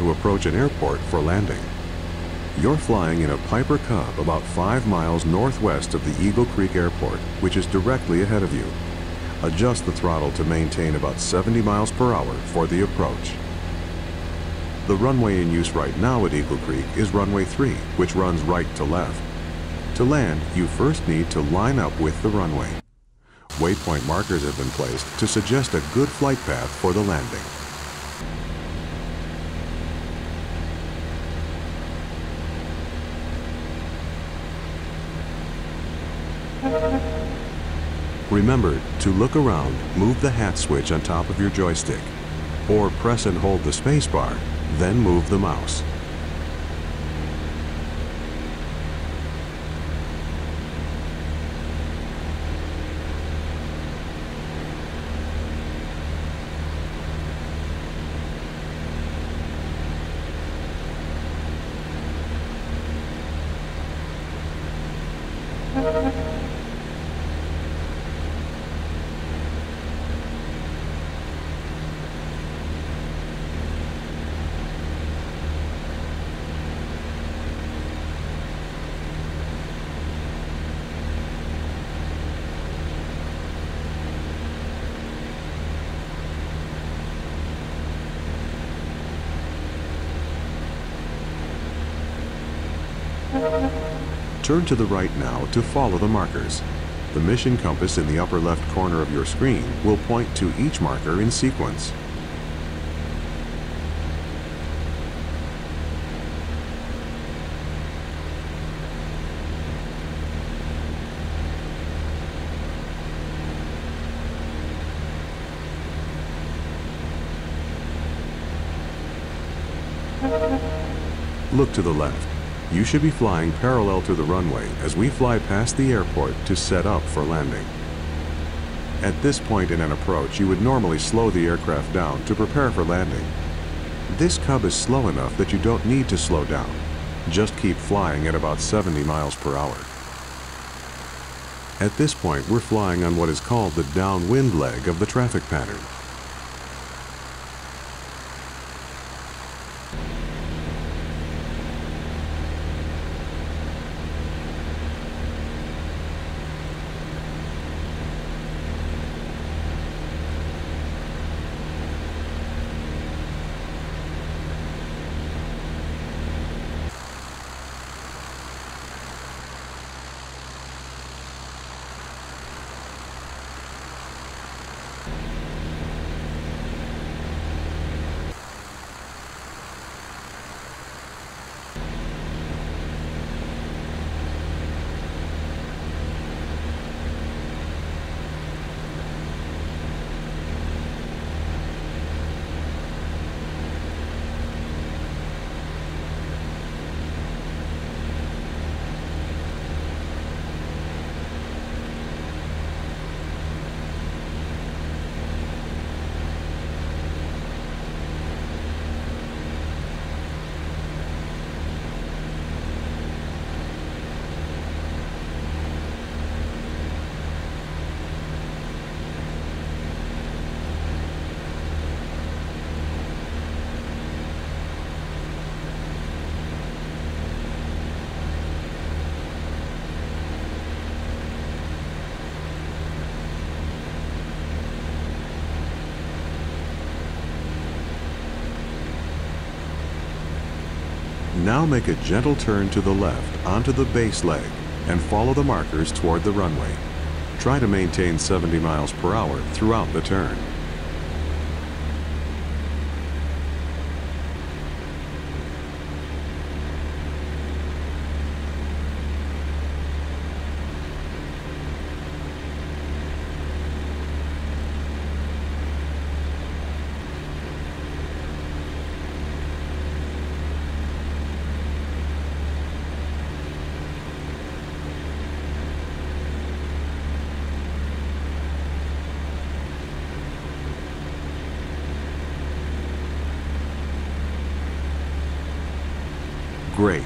to approach an airport for landing. You're flying in a Piper Cub about 5 miles northwest of the Eagle Creek Airport, which is directly ahead of you. Adjust the throttle to maintain about 70 miles per hour for the approach. The runway in use right now at Eagle Creek is runway 3, which runs right to left. To land, you first need to line up with the runway. Waypoint markers have been placed to suggest a good flight path for the landing. Remember to look around, move the hat switch on top of your joystick, or press and hold the spacebar, then move the mouse. Turn to the right now to follow the markers. The mission compass in the upper left corner of your screen will point to each marker in sequence. Look to the left. You should be flying parallel to the runway as we fly past the airport to set up for landing. At this point in an approach, you would normally slow the aircraft down to prepare for landing. This Cub is slow enough that you don't need to slow down. Just keep flying at about 70 miles per hour. At this point, we're flying on what is called the downwind leg of the traffic pattern. Now make a gentle turn to the left onto the base leg and follow the markers toward the runway. Try to maintain 70 miles per hour throughout the turn. Great.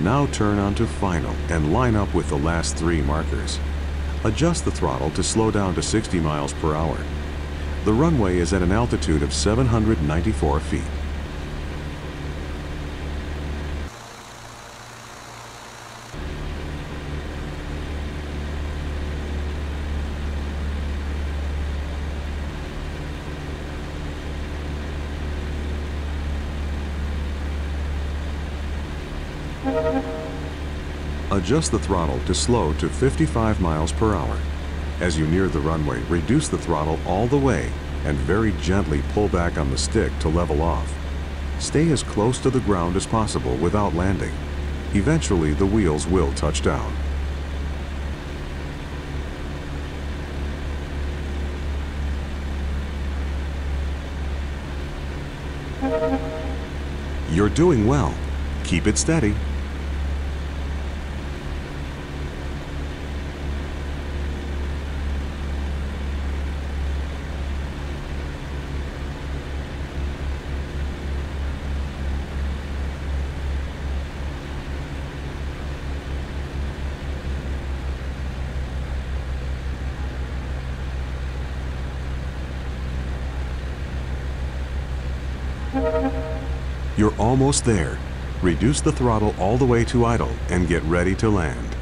Now turn onto final and line up with the last 3 markers. Adjust the throttle to slow down to 60 miles per hour. The runway is at an altitude of 794 feet. Adjust the throttle to slow to 55 miles per hour. As you near the runway, reduce the throttle all the way and very gently pull back on the stick to level off. Stay as close to the ground as possible without landing. Eventually, the wheels will touch down. You're doing well. Keep it steady. You're almost there. Reduce the throttle all the way to idle and get ready to land.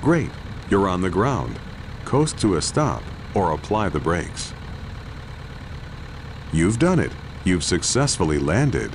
Great, you're on the ground. Coast to a stop or apply the brakes. You've done it. You've successfully landed.